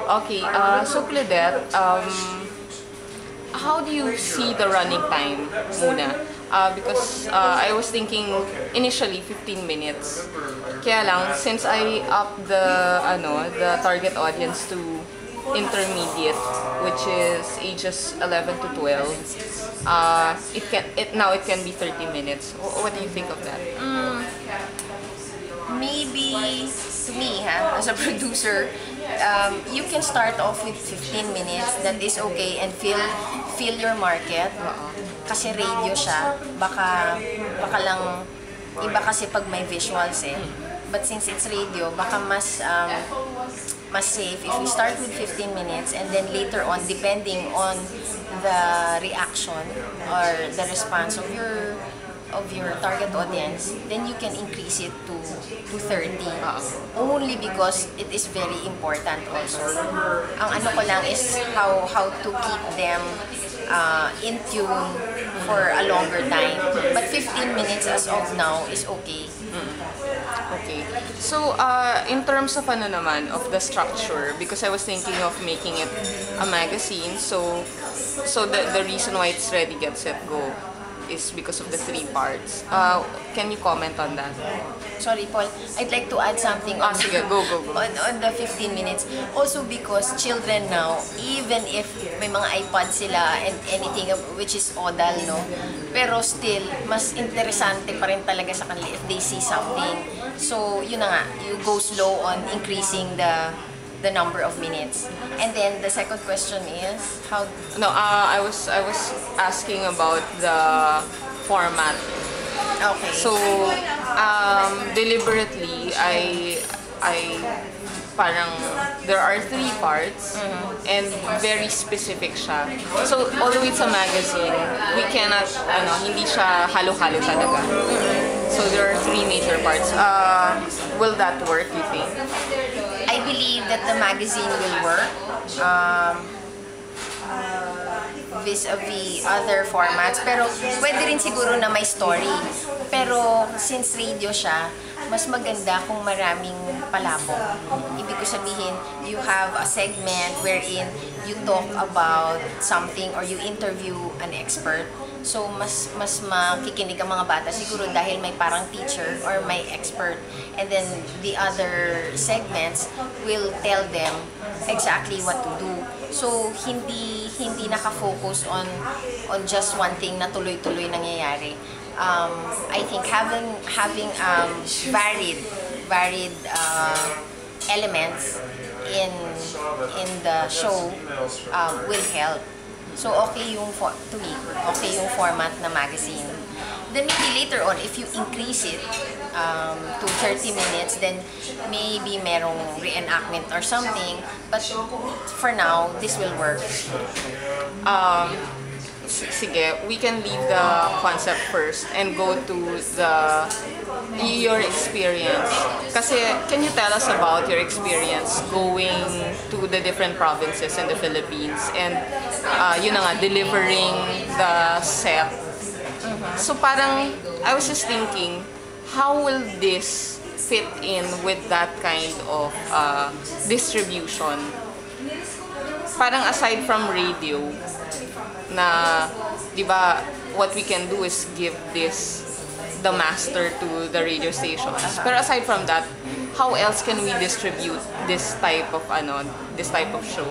Okay, so Claudette, how do you see the running time muna? Because I was thinking initially 15 minutes. Kaya lang, since I up the target audience to intermediate, which is ages 11 to 12, now it can be 30 minutes. What do you think of that? Maybe to me, as a producer, you can start off with 15 minutes. That is okay, and feel your market. Kasi radio siya, baka lang iba kasi pag may visuals eh. But since it's radio, baka mas safe if you start with 15 minutes, and then later on, depending on the reaction or the response of your target audience, then you can increase it to 30. Only because it is very important also. Ang ano ko lang is how to keep them in tune for a longer time. But 15 minutes as of now is okay. Okay. So, in terms of of the structure, because I was thinking of making it a magazine, so the reason why it's Ready, Get, Set, Go is because of the 3 parts. Can you comment on that? Sorry, Paul. I'd like to add something on, sige, go. on the 15 minutes. Also because children now, even if may mga iPad sila and anything which is odal, no? Pero still, mas interesante pa rin talaga sa kanila if they see something. So, yun na nga, you go slow on increasing the number of minutes. And then the second question is how? No, I was asking about the format. Okay. So, deliberately, I parang there are 3 parts and very specific siya. So, although it's a magazine, we cannot, hindi siya halo-halo talaga. So, there are 3 major parts. Will that work, you think? I believe that the magazine will work vis-a-vis other formats. Pero pwede rin siguro na may story. Pero since radio siya, mas maganda kung maraming palabok. Ibig ko sabihin, you have a segment wherein you talk about something or you interview an expert. So, mas makikinig ang mga bata siguro dahil may parang teacher or may expert. And then, the other segments will tell them exactly what to do. So, hindi nakafocus on just one thing na tuloy-tuloy nangyayari. I think having varied elements in the show will help. So, okay yung format na magazine. Then maybe later on, if you increase it to 30 minutes, then maybe merong reenactment or something. But for now, this will work. Sige, we can leave the concept first and go to your experience. Kasi, can you tell us about your experience going to the different provinces in the Philippines and yun na nga, delivering the set? So parang, I was just thinking, how will this fit in with that kind of distribution? Parang aside from radio, na, di ba, what we can do is give the master to the radio stations. Pero aside from that, how else can we distribute this type of show?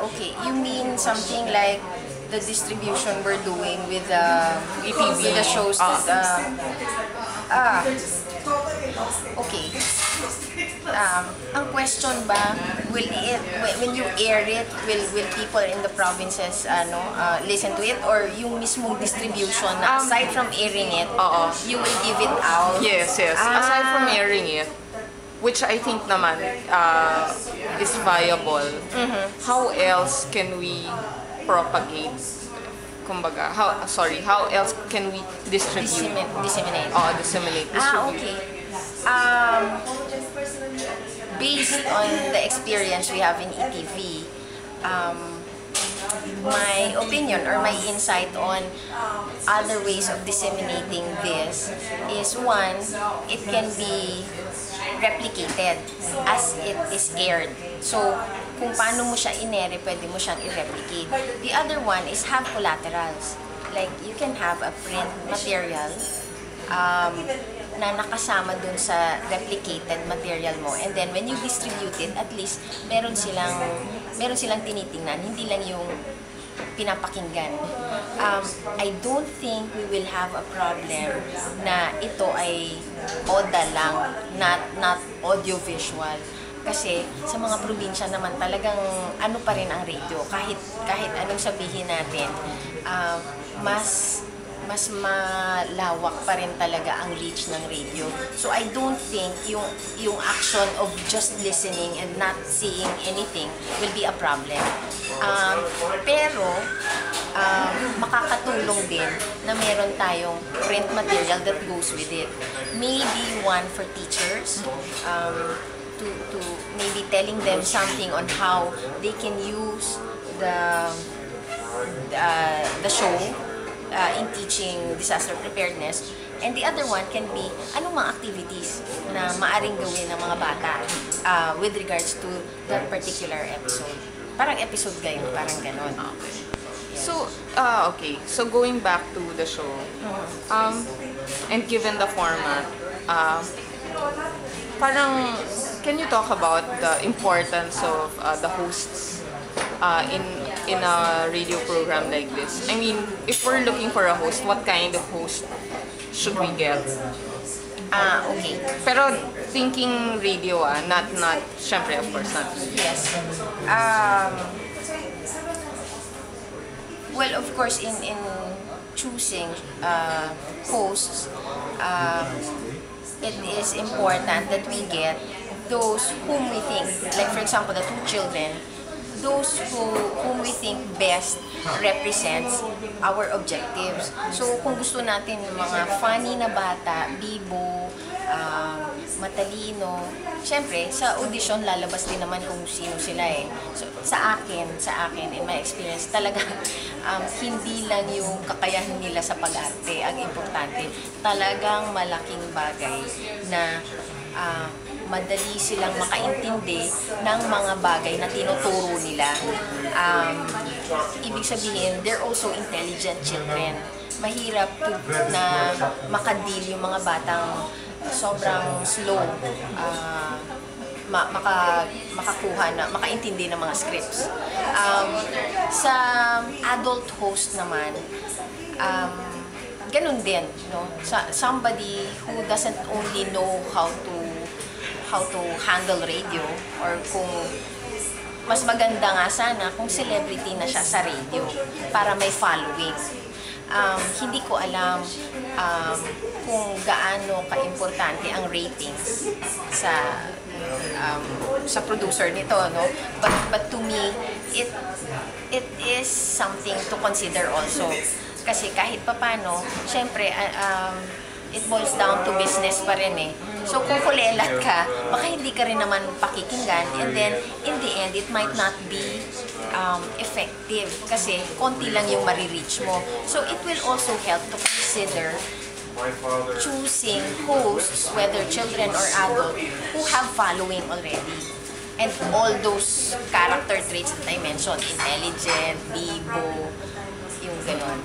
Okay. You mean something like the distribution we're doing with the ETV, with the shows that okay. Ang question ba, when you air it, will people in the provinces listen to it, or yung mismong distribution na aside from airing it, you will give it out? Yes. Aside from airing it, which I think naman is viable, how else can we propagate? Kumbaga, how else can we distribute? Disseminate. Disseminate. Okay. Based on the experience we have in ETV, my opinion or my insight on other ways of disseminating this is, one, it can be replicated as it is aired. So, kung paano mo siya inere, pwede mo siyang i-replicate. The other one is have collaterals. Like, you can have a print material na nakasama dun sa replicated material mo. And then, when you distribute it, at least, meron silang tinitingnan. Hindi lang yung pinapakinggan. I don't think we will have a problem na ito ay ODA lang, not audio-visual. Kasi sa mga probinsya naman talagang ano pa rin ang radio. Kahit anong sabihin natin, mas malawak pa rin talaga ang reach ng radio. So I don't think yung action of just listening and not seeing anything will be a problem. Pero makakatulong din na meron tayong print material that goes with it. Maybe one for teachers, to maybe telling them something on how they can use the show in teaching disaster preparedness. And the other one can be anong mga activities na maaring gawin ng mga bata with regards to that particular episode. Parang episode guide, parang ganon. Okay. So, okay. So going back to the show, and given the format, parang, can you talk about the importance of the hosts in a radio program like this? I mean, if we're looking for a host, what kind of host should we get? Okay. Pero thinking radio, not syempre, of course, not. Yes. Well, of course, in choosing hosts, it is important that we get those whom we think, like for example, the two children, those whom we think best represents our objectives. So, kung gusto natin mga funny na bata, bibo, matalino, syempre, sa audition lalabas din naman kung sino sila eh. So, sa akin, in my experience, talaga hindi lang yung kakayahan nila sa pag-arte ang importante. Talagang malaking bagay na madali silang makaintindi ng mga bagay na tinuturo nila. Ibig sabihin, they're also intelligent children. Mahirap na makadeal yung mga batang sobrang slow, makaintindi ng mga scripts. Sa adult host naman, ganun din, no? Somebody who doesn't only know how to handle radio, or kung mas maganda nga sana kung celebrity na siya sa radio para may following. Hindi ko alam kung gaano ka-importante ang ratings sa producer nito, no? But to me, it is something to consider also. Kasi kahit papano, syempre, it boils down to business pa rin eh. So kung kulelat ka, baka hindi ka rin naman pakikinggan, and then in the end, it might not be effective kasi konti lang yung marireach mo. So it will also help to consider choosing hosts, whether children or adult, who have following already. And all those character traits that I mentioned, intelligent, bibo, yung ganon.